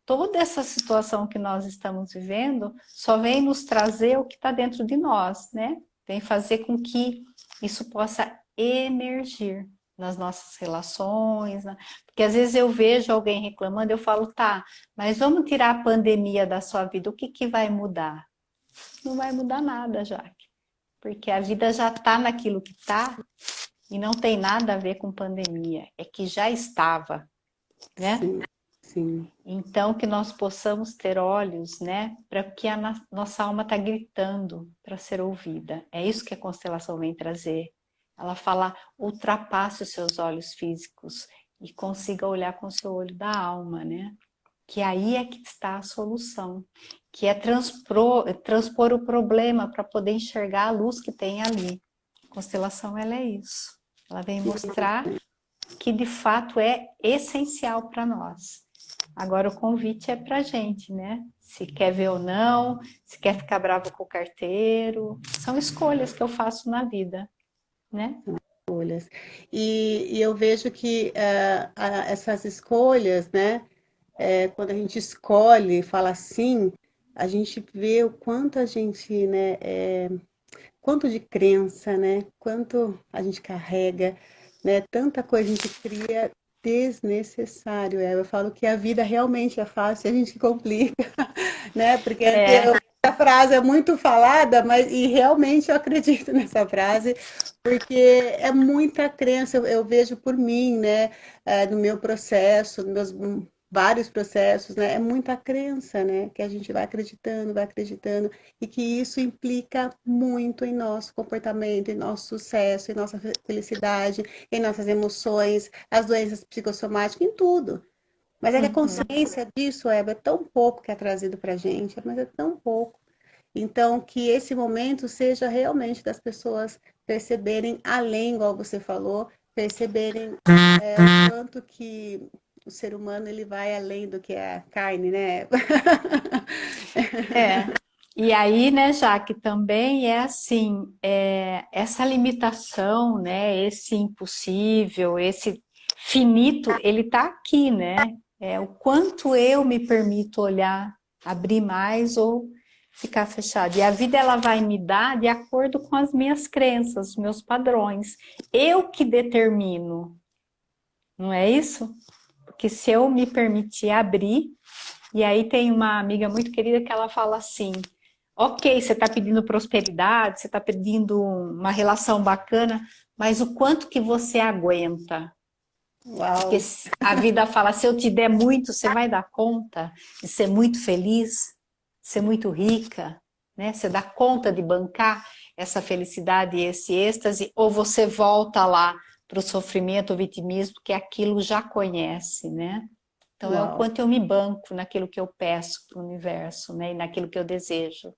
toda essa situação que nós estamos vivendo só vem nos trazer o que está dentro de nós, né? Vem fazer com que isso possa emergir nas nossas relações, né? Porque às vezes eu vejo alguém reclamando, eu falo, tá, mas vamos tirar a pandemia da sua vida, o que que vai mudar? Não vai mudar nada, Jaque, porque a vida já está naquilo que está e não tem nada a ver com pandemia, é que já estava, né? Sim, sim. Então, que nós possamos ter olhos, né, para o que a nossa alma está gritando para ser ouvida. É isso que a constelação vem trazer. Ela fala, ultrapasse os seus olhos físicos e consiga olhar com o seu olho da alma, né? Que aí é que está a solução, que é transpor o problema para poder enxergar a luz que tem ali. A constelação, ela é isso. Ela vem mostrar que de fato é essencial para nós. Agora o convite é para a gente, né? Se quer ver ou não, se quer ficar bravo com o carteiro, são escolhas que eu faço na vida, né? Escolhas. E eu vejo que essas escolhas, né? Quando a gente escolhe, fala sim, a gente vê o quanto a gente, né? Quanto de crença, né? Quanto a gente carrega, né? Tanta coisa a gente cria desnecessário. Eu falo que a vida realmente é fácil, a gente que complica, né? Porque É, a frase é muito falada, mas e realmente eu acredito nessa frase, porque é muita crença. Eu vejo por mim, né? No meu processo, nos meus vários processos, né? É muita crença, né? Que a gente vai acreditando e que isso implica muito em nosso comportamento, em nosso sucesso, em nossa felicidade, em nossas emoções, as doenças psicossomáticas, em tudo. Mas é que a uhum, consciência disso, Eva, é tão pouco que é trazido para a gente, mas é tão pouco. Então, que esse momento seja realmente das pessoas perceberem além, igual você falou, perceberem o quanto que o ser humano ele vai além do que é a carne, né? é. E aí, né, Jaque, também é assim, essa limitação, né, esse impossível, esse finito, ele está aqui, né? É o quanto eu me permito olhar, abrir mais ou ficar fechado. E a vida ela vai me dar de acordo com as minhas crenças, os meus padrões. Eu que determino, não é isso? Porque se eu me permitir abrir, e aí tem uma amiga muito querida que ela fala assim: ok, você está pedindo prosperidade, você está pedindo uma relação bacana, mas o quanto que você aguenta? Porque Uau! a vida fala, se eu te der muito, você vai dar conta de ser muito feliz, ser muito rica, né? Você dá conta de bancar essa felicidade e esse êxtase, ou você volta lá para o sofrimento, o vitimismo, que aquilo já conhece, né? Então é o Uau. quanto eu me banco naquilo que eu peço para o universo, né? E naquilo que eu desejo.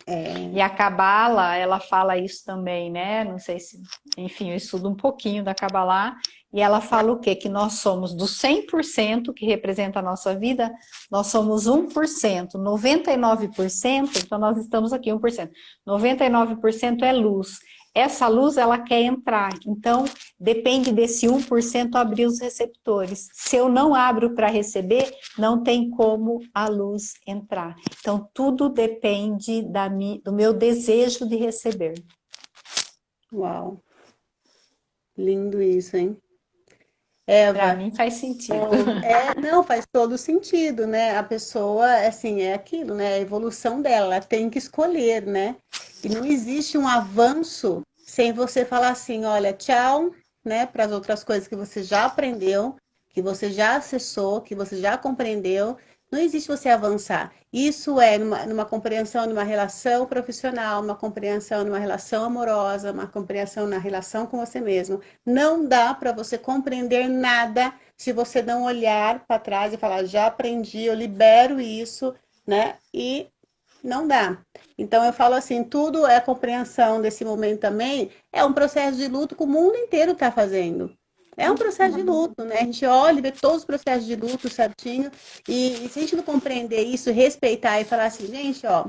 É, E a Cabala, ela fala isso também, né? Não sei se, enfim, eu estudo um pouquinho da Cabala, e ela fala o quê? Que nós somos do 100% que representa a nossa vida, nós somos 1%, 99%, então nós estamos aqui 1%. 99% é luz. Essa luz, ela quer entrar, então depende desse 1% abrir os receptores. Se eu não abro para receber, não tem como a luz entrar. Então, tudo depende do meu desejo de receber. uau. Lindo isso, hein? Para Eva, mim faz sentido. bom, não, faz todo sentido, né? A pessoa, assim, é aquilo, né? A evolução dela, ela tem que escolher, né? E não existe um avanço sem você falar assim, olha, tchau, né? Para as outras coisas que você já aprendeu, que você já acessou, que você já compreendeu. Não existe você avançar. Isso é numa compreensão, numa relação profissional, uma compreensão numa relação amorosa, uma compreensão na relação com você mesmo. Não dá para você compreender nada se você não olhar para trás e falar, já aprendi, eu libero isso, né? E não dá. Então eu falo assim, tudo é compreensão desse momento também, é um processo de luto que o mundo inteiro está fazendo. É um processo de luto, né? A gente olha e vê todos os processos de luto certinho, e se a gente não compreender isso, respeitar e falar assim, gente, ó,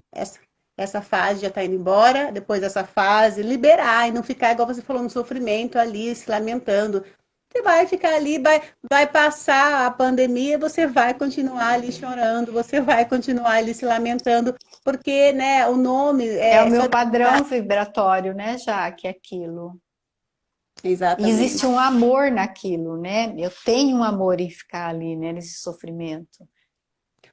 essa fase já está indo embora, depois dessa fase, liberar e não ficar, igual você falou, no sofrimento ali, se lamentando. Você vai ficar ali, vai passar a pandemia, você vai continuar ali chorando, você vai continuar ali se lamentando, porque, né, o nome É o é só. meu padrão vibratório, né, já que aquilo. E Exatamente. existe um amor naquilo, né? Eu tenho um amor em ficar ali, né, nesse sofrimento.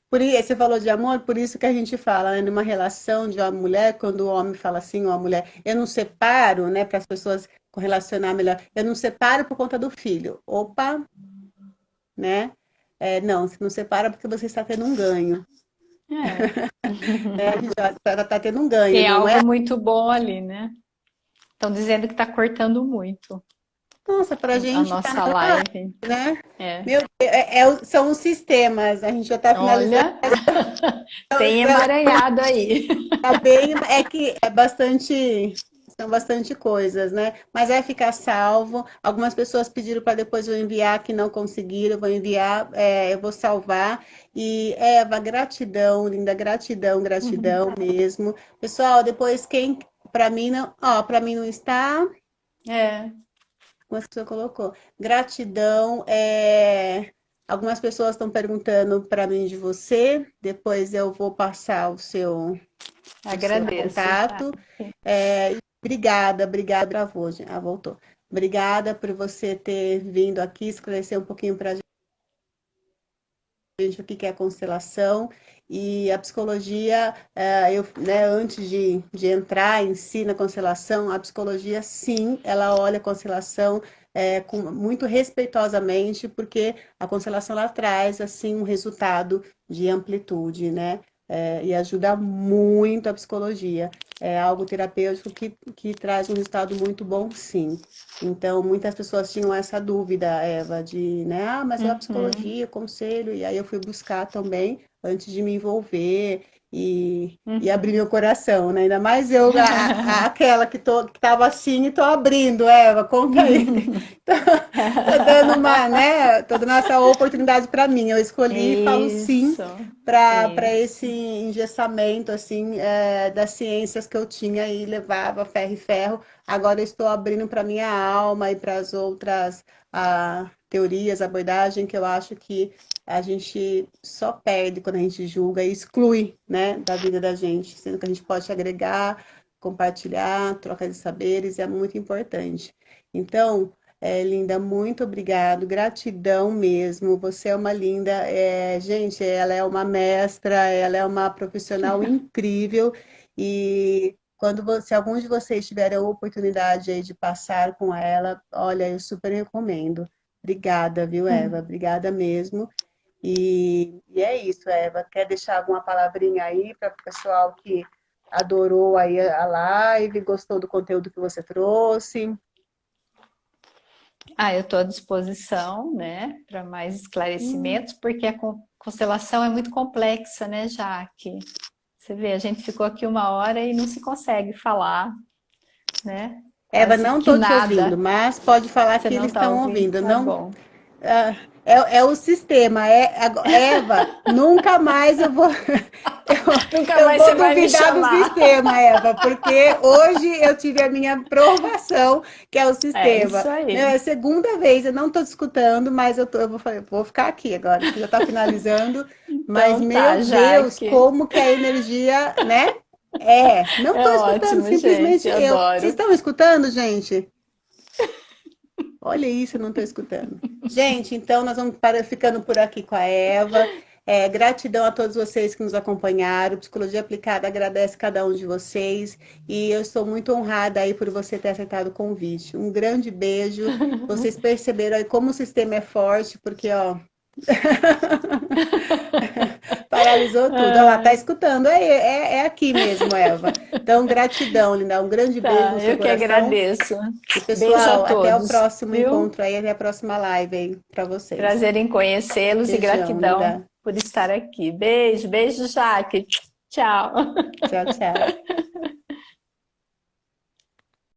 Por isso, você falou de amor, por isso que a gente fala, né, numa relação de uma mulher, quando o homem fala assim, ou a mulher, eu não separo, né, para as pessoas correlacionar melhor, eu não separo por conta do filho. Opa, né? Não, você não separa porque você está tendo um ganho, É. né? A gente já está tendo um ganho, Tem não é? algo muito bom ali, né? Estão dizendo que está cortando muito Nossa, para a a gente tá nossa na, live. né? É. Meu Deus, são os sistemas, a gente já está finalizando. Olha, tem emaranhado aí. Tá bem, é que é bastante, são bastante coisas, né? Mas vai ficar salvo. Algumas pessoas pediram para depois eu enviar, que não conseguiram, eu vou enviar, eu vou salvar. E Eva, gratidão, linda, gratidão, gratidão mesmo. Pessoal, depois quem para mim não, ó, para mim não está, É, como a pessoa colocou. Gratidão. Algumas pessoas estão perguntando para mim de você. Depois eu vou passar o seu agradeço, já. contato. Obrigada, obrigada, travou, voltou. Obrigada por você ter vindo aqui esclarecer um pouquinho para a gente o que é a constelação e a psicologia. Né, antes de entrar em si na constelação, a psicologia, sim, ela olha a constelação muito respeitosamente, porque a constelação ela traz assim um resultado de amplitude, né? E ajuda muito a psicologia. É algo terapêutico que traz um resultado muito bom, sim. Então, muitas pessoas tinham essa dúvida, Eva, de, né, mas é a Uhum, psicologia, conselho, e aí eu fui buscar também, antes de me envolver e abrir uhum. meu coração, né? Ainda mais eu, aquela que tava assim e tô abrindo, Eva, conta aí. Tô dando uma, né, tô dando essa oportunidade para mim, eu escolhi e falo sim Isso, para esse isso. engessamento, assim, das ciências que eu tinha e levava ferro e ferro. Agora eu estou abrindo para minha alma e para as outras teorias, abordagem, que eu acho que a gente só perde quando a gente julga e exclui, né, da vida da gente, sendo que a gente pode agregar, compartilhar, troca de saberes, é muito importante. Então, linda, muito obrigado, gratidão mesmo. Você é uma linda, gente, ela é uma mestra, ela é uma profissional incrível e se algum de vocês tiverem a oportunidade aí de passar com ela, olha, eu super recomendo. Obrigada, viu, Eva? Obrigada mesmo. E é isso, Eva. Quer deixar alguma palavrinha aí para o pessoal que adorou aí a live, gostou do conteúdo que você trouxe? Eu estou à disposição, né, para mais Hum. esclarecimentos, porque a constelação é muito complexa, né, Jaque? Você vê, a gente ficou aqui uma hora e não se consegue falar, né? Eva, Quase não que estou te ouvindo, nada. mas pode falar Você que não eles está estão ouvindo? ouvindo. Tá Não, bom. é o sistema. Eva, nunca mais eu vou, Nunca eu mais vou você vai me duvidar do chamar. sistema, Eva, porque hoje eu tive a minha provação, que é o É sistema. isso Meu, aí. é a segunda vez, eu não estou te escutando, mas vou ficar aqui agora, que já está finalizando. Mas, Então meu tá, Deus, Jaque. como que a energia, né? Não É estou escutando, ótimo, simplesmente gente. eu. Vocês Adoro. estão escutando, gente? Olha isso, eu não estou escutando. Gente, então nós vamos ficando por aqui com a Eva. Gratidão a todos vocês que nos acompanharam. Psicologia Aplicada agradece cada um de vocês e eu estou muito honrada aí por você ter aceitado o convite. Um grande beijo. Vocês perceberam aí como o sistema é forte, porque ó, paralisou tudo. Olha lá, tá Ai, escutando? É aqui mesmo, Eva. Então, gratidão, linda. Um grande beijo no tá, seu eu que coração. agradeço. E Beijo a pessoal, até o todos, próximo viu? encontro aí, até a próxima live aí para vocês. Prazer em conhecê-los e Beijão, gratidão linda. por estar aqui. Beijo, beijo, Jaque. Tchau. Tchau, tchau.